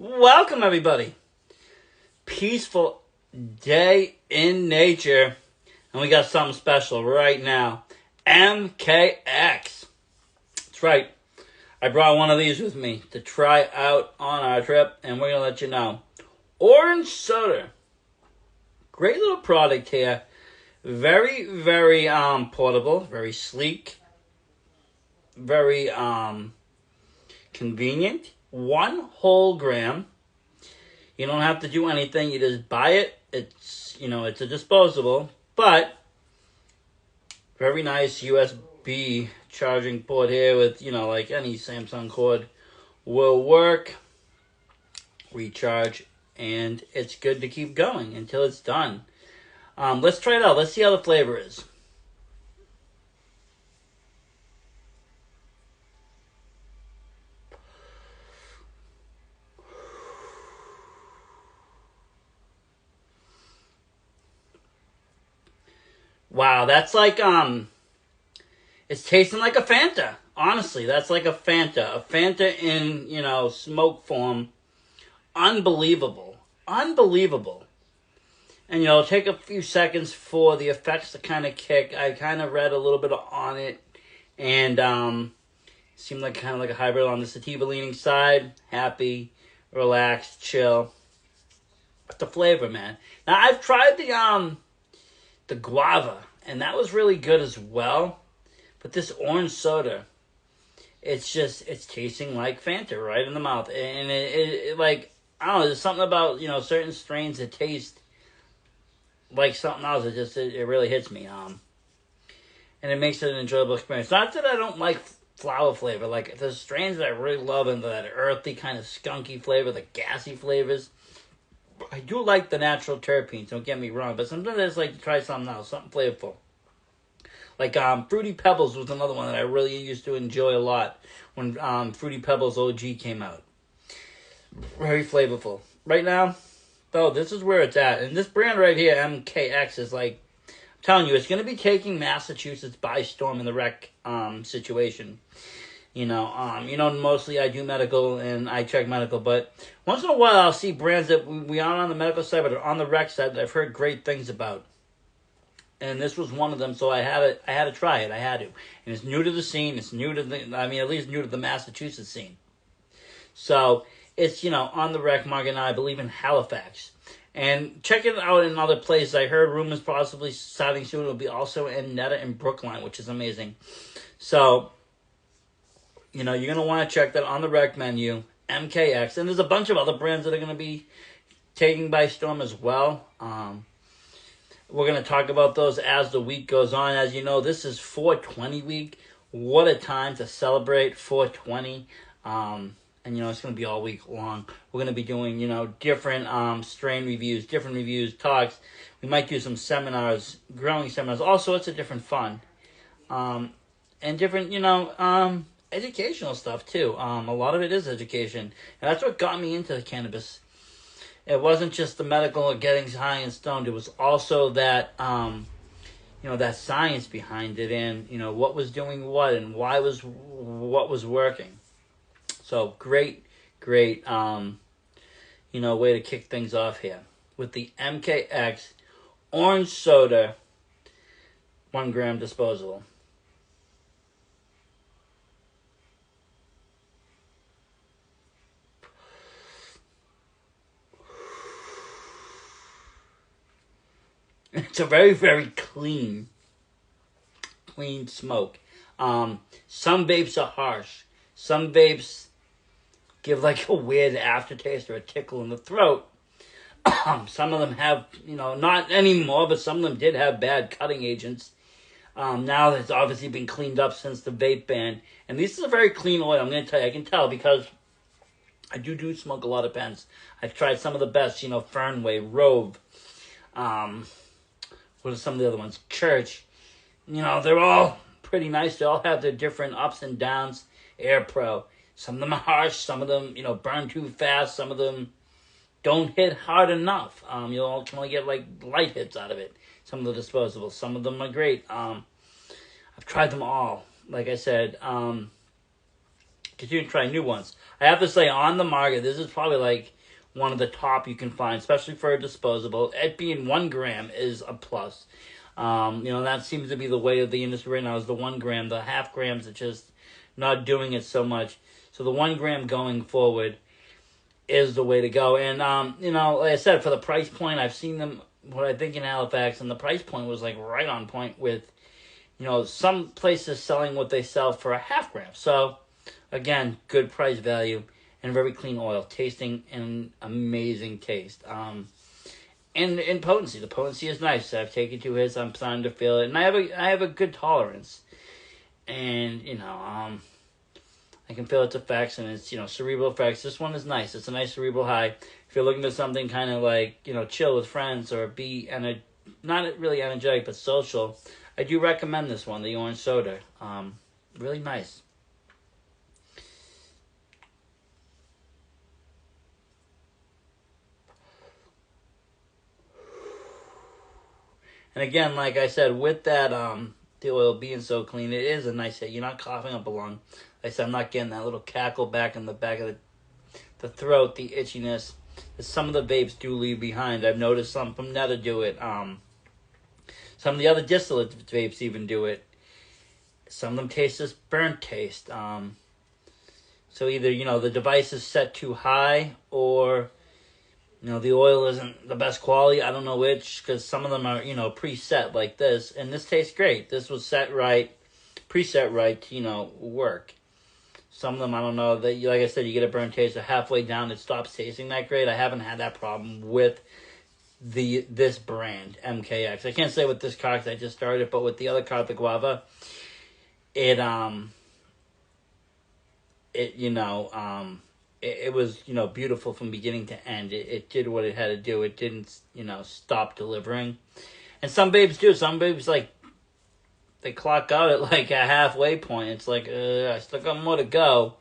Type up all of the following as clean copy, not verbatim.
Welcome, everybody. Peaceful day in nature. And we got something special right now. MKX. That's right. I brought one of these with me to try out on our trip, and we're going to let you know. Orange soda. Great little product here. Very, very portable. Very sleek. Very convenient. 1 whole gram. You don't have to do anything. You just buy it. It's a disposable, but very nice USB charging port here with, like any Samsung cord will work. Recharge, and it's good to keep going until it's done. Let's try it out. Let's see how the flavor is. Wow, that's like, it's tasting like a Fanta. Honestly, that's like a Fanta. A Fanta in, smoke form. Unbelievable. Unbelievable. And, it'll take a few seconds for the effects to kind of kick. I kind of read a little bit on it. And, seemed like kind of like a hybrid on the sativa leaning side. Happy, relaxed, chill. But the flavor, man. Now, I've tried the guava, and that was really good as well. But this orange soda, it's tasting like Fanta right in the mouth. And it like, I don't know, there's something about, certain strains that taste like something else. It really hits me. And it makes it an enjoyable experience. Not that I don't like flower flavor. Like, there's strains that I really love, and that earthy kind of skunky flavor, the gassy flavors. I do like the natural terpenes, don't get me wrong, but sometimes I just like to try something else, something flavorful. Like Fruity Pebbles was another one that I really used to enjoy a lot when Fruity Pebbles OG came out. Very flavorful. Right now, though, this is where it's at. And this brand right here, MKX, is like, I'm telling you, it's going to be taking Massachusetts by storm in the rec situation. Mostly I do medical and I check medical, but once in a while I'll see brands that we aren't on the medical side, but are on the rec side that I've heard great things about. And this was one of them, so I had to try it. I had to. And it's new to the scene. It's new to at least new to the Massachusetts scene. So it's, on the rec market now, I believe in Halifax. And check it out in other places. I heard rumors possibly starting soon. It'll be also in Netta and Brookline, which is amazing. So, you're going to want to check that on the rec menu, MKX. And there's a bunch of other brands that are going to be taking by storm as well. We're going to talk about those as the week goes on. As you know, this is 420 week. What a time to celebrate 420. And, it's going to be all week long. We're going to be doing, different strain reviews, different reviews, talks. We might do some seminars, growing seminars, all sorts of different fun. And different, educational stuff too. A lot of it is education, and that's what got me into the cannabis. It wasn't just the medical or getting high and stoned. It was also that that science behind it, and what was doing what, and what was working. So great way to kick things off here with the MKX orange soda 1 gram disposable. It's a very, very clean smoke. Some vapes are harsh. Some vapes give like a weird aftertaste or a tickle in the throat. Some of them have, not anymore, but some of them did have bad cutting agents. Now it's obviously been cleaned up since the vape ban. And this is a very clean oil, I'm going to tell you. I can tell because I do smoke a lot of pens. I've tried some of the best, Fernway, Rove, what are some of the other ones? Church. They're all pretty nice. They all have their different ups and downs. Air Pro. Some of them are harsh. Some of them, burn too fast. Some of them don't hit hard enough. You'll only get like light hits out of it. Some of the disposables. Some of them are great. I've tried them all. Like I said, continue to try new ones. I have to say, on the market, this is probably like one of the top you can find, especially for a disposable. It being 1 gram is a plus. That seems to be the way of the industry right now, is the 1 gram. The half grams are just not doing it so much. So the 1 gram going forward is the way to go. And, like I said, for the price point, I've seen them, what I think in Halifax, and the price point was like right on point with, some places selling what they sell for a half gram. So, again, good price value and very clean oil, tasting an amazing taste. And potency. The potency is nice. I've taken 2 hits. I'm starting to feel it, and I have a good tolerance. And I can feel its effects, and it's cerebral effects. This one is nice. It's a nice cerebral high. If you're looking for something kind of like chill with friends or be not really energetic but social, I do recommend this one, the orange soda. Really nice. And again, like I said, with that the oil being so clean, it is a nice hit. You're not coughing up a lung. Like I said, I'm not getting that little cackle back in the back of the throat, the itchiness that some of the vapes do leave behind. I've noticed some from Netta do it. Some of the other distillate vapes even do it. Some of them taste this burnt taste. So either, the device is set too high, or the oil isn't the best quality. I don't know which, because some of them are, preset like this. And this tastes great. This was set right, preset right to, work. Some of them, I don't know. Like I said, you get a burnt taste. Halfway down, it stops tasting that great. I haven't had that problem with this brand, MKX. I can't say with this car because I just started, but with the other car, the Guava, it was, beautiful from beginning to end. It did what it had to do. It didn't, stop delivering. And some babes do. Some babes, they clock out at, a halfway point. It's like, I still got more to go.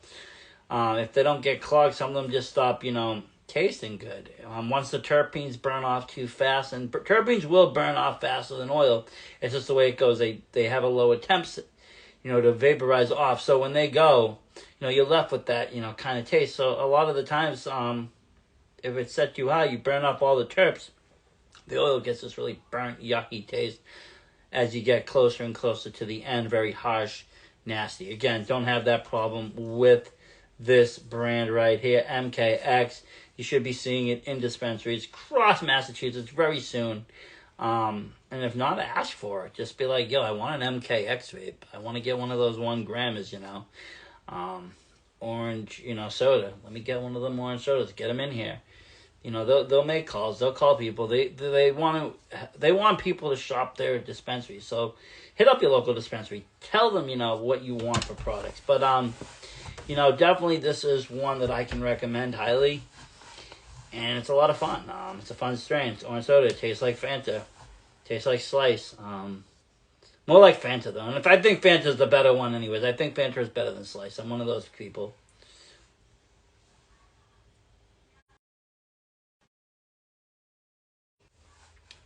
If they don't get clogged, some of them just stop, tasting good. Once the terpenes burn off too fast, and terpenes will burn off faster than oil. It's just the way it goes. They have a lower temps, to vaporize off. So when they go, you're left with that, kind of taste. So a lot of the times, if it's set too high, you burn up all the terps. The oil gets this really burnt, yucky taste as you get closer and closer to the end. Very harsh, nasty. Again, don't have that problem with this brand right here, MKX. You should be seeing it in dispensaries across Massachusetts very soon. And if not, ask for it. Just be like, yo, I want an MKX vape. I want to get one of those 1 grammers, orange, soda. Let me get one of them orange sodas. Get them in here. They'll make calls. They'll call people. They want people to shop their dispensary. So hit up your local dispensary. Tell them, what you want for products. But definitely this is one that I can recommend highly. And it's a lot of fun. It's a fun strain. It's orange soda. It tastes like Fanta. Tastes like Slice. More like Fanta, though. And if I think Fanta's the better one anyways. I think Fanta is better than Slice. I'm one of those people.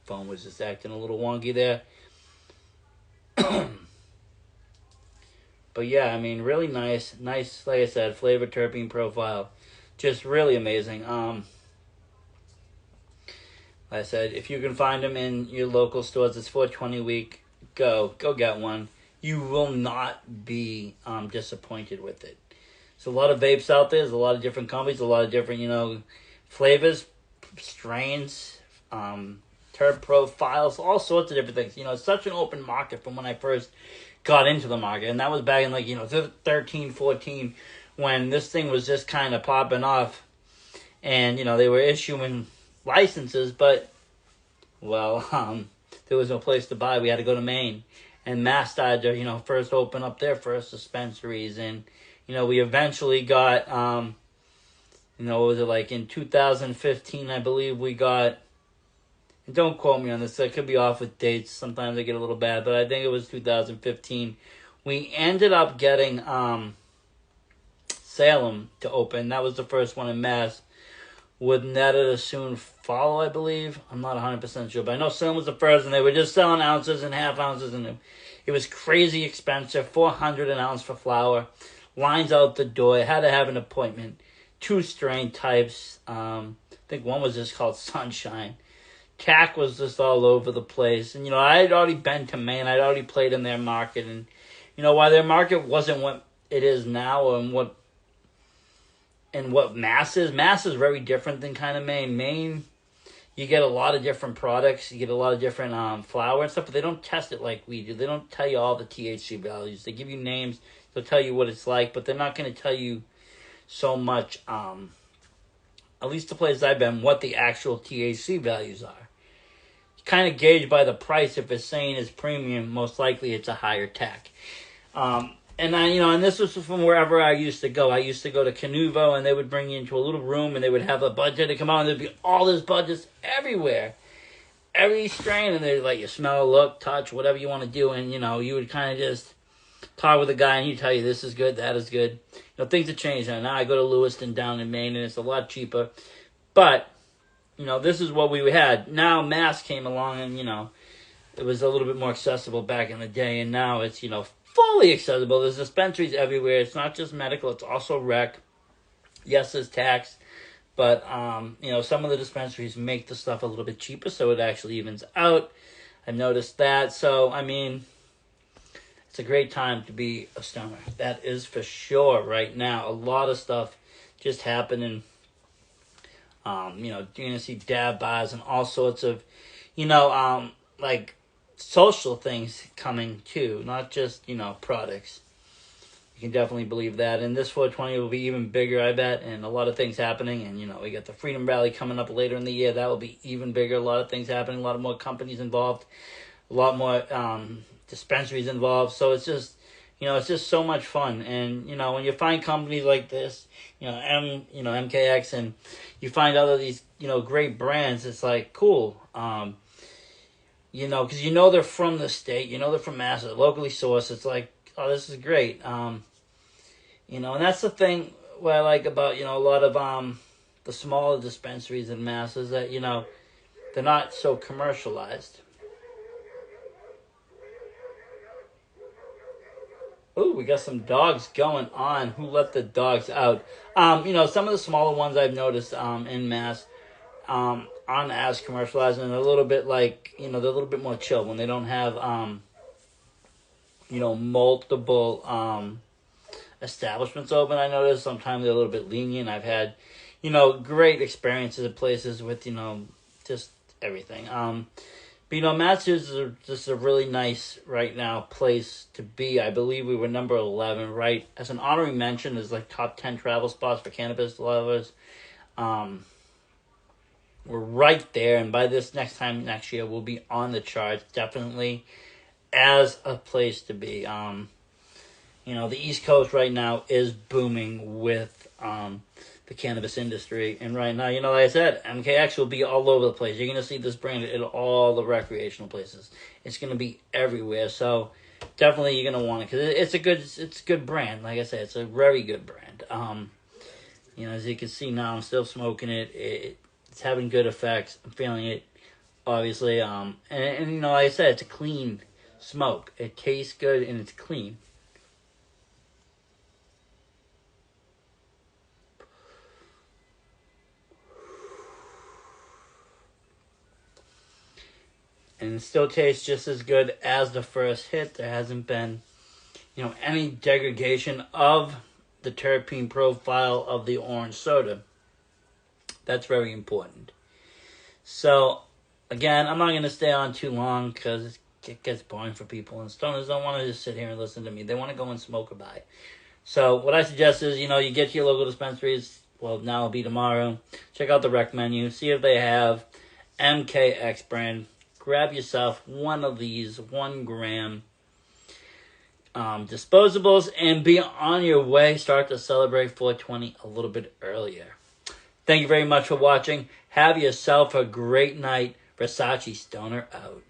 Phone was just acting a little wonky there. But yeah, really nice. Nice, like I said, flavor, terpene profile. Just really amazing. Like I said, if you can find them in your local stores, it's $4.20 a week. Go get one. You will not be disappointed with it. There's a lot of vapes out there. There's a lot of different companies, a lot of different, flavors, strains, terp profiles, all sorts of different things. It's such an open market from when I first got into the market. And that was back in 13, 14, when this thing was just kind of popping off. And, they were issuing licenses, but, there was no place to buy. We had to go to Maine. And Mass started to, first open up their first dispensaries. And, we eventually got, what was it, in 2015, I believe we got, and don't quote me on this, I could be off with dates. Sometimes I get a little bad, but I think it was 2015. We ended up getting Salem to open. That was the first one in Mass. With Netta to soon follow, I believe. I'm not 100% sure, but I know Salem was the first, and they were just selling ounces and half ounces, and it was crazy expensive. $400 an ounce for flour. lines out the door. I had to have an appointment. 2 strain types. I think one was just called Sunshine. CAC was just all over the place. And, I had already been to Maine. I'd already played in their market. And, while their market wasn't what it is now and what Mass is very different than kind of Maine. Maine, you get a lot of different products. You get a lot of different flour and stuff, but they don't test it like we do. They don't tell you all the THC values. They give you names. They'll tell you what it's like, but they're not going to tell you so much, at least the places I've been, what the actual THC values are. Kind of gauged by the price. If it's saying it's premium, most likely it's a higher tax. And this was from wherever I used to go. I used to go to Canuvo, and they would bring you into a little room, and they would have a budget to come out, and there'd be all this budgets everywhere, every strain, and they'd let you smell, look, touch, whatever you want to do, and you would kind of just talk with a guy, and he'd tell you this is good, that is good. Things have changed now. Now I go to Lewiston down in Maine, and it's a lot cheaper, but this is what we had. Now Mass came along, and it was a little bit more accessible back in the day, and now it's fully accessible. There's dispensaries everywhere. It's not just medical, it's also rec. Yes, there's tax, but some of the dispensaries make the stuff a little bit cheaper, so it actually evens out. I've noticed that. So it's a great time to be a stoner. That is for sure right now. A lot of stuff just happening. You're gonna see dab bars and all sorts of like social things coming too, not just products. You can definitely believe that. And this 420 will be even bigger, I bet, and a lot of things happening. And we got the Freedom Rally coming up later in the year. That will be even bigger. A lot of things happening, a lot of more companies involved, a lot more dispensaries involved. So it's just it's just so much fun. And when you find companies like this, MKX, and you find other these great brands, it's like cool. Because they're from the state, they're from Mass, they're locally sourced. It's like, oh, this is great. And that's the thing what I like about, a lot of the smaller dispensaries in Mass is that, they're not so commercialized. Ooh, we got some dogs going on. Who let the dogs out? Some of the smaller ones I've noticed in Mass aren't as commercialized, and they're a little bit like, they're a little bit more chill when they don't have, multiple establishments open. I notice sometimes they're a little bit lenient. I've had, great experiences at places with, just everything. But, Massachusetts is just a really nice, right now, place to be. I believe we were number 11, right? As an honorary mention, is like top 10 travel spots for cannabis lovers. We're right there, and by this next year, we'll be on the charts, definitely, as a place to be. The East Coast right now is booming with the cannabis industry, and right now, like I said, MKX will be all over the place. You're going to see this brand in all the recreational places. It's going to be everywhere, so definitely you're going to want it, because it's a good brand. Like I said, it's a very good brand. As you can see now, I'm still smoking it. It's having good effects. I'm feeling it, obviously. And like I said, it's a clean smoke. It tastes good and it's clean. And it still tastes just as good as the first hit. There hasn't been, any degradation of the terpene profile of the orange soda. That's very important. So, again, I'm not going to stay on too long because it gets boring for people. And stoners don't want to just sit here and listen to me. They want to go and smoke a bite. So, what I suggest is, you get to your local dispensaries. Well, now it'll be tomorrow. Check out the rec menu. See if they have MKX brand. Grab yourself one of these 1 gram disposables and be on your way. Start to celebrate 420 a little bit earlier. Thank you very much for watching. Have yourself a great night. Versace Stoner out.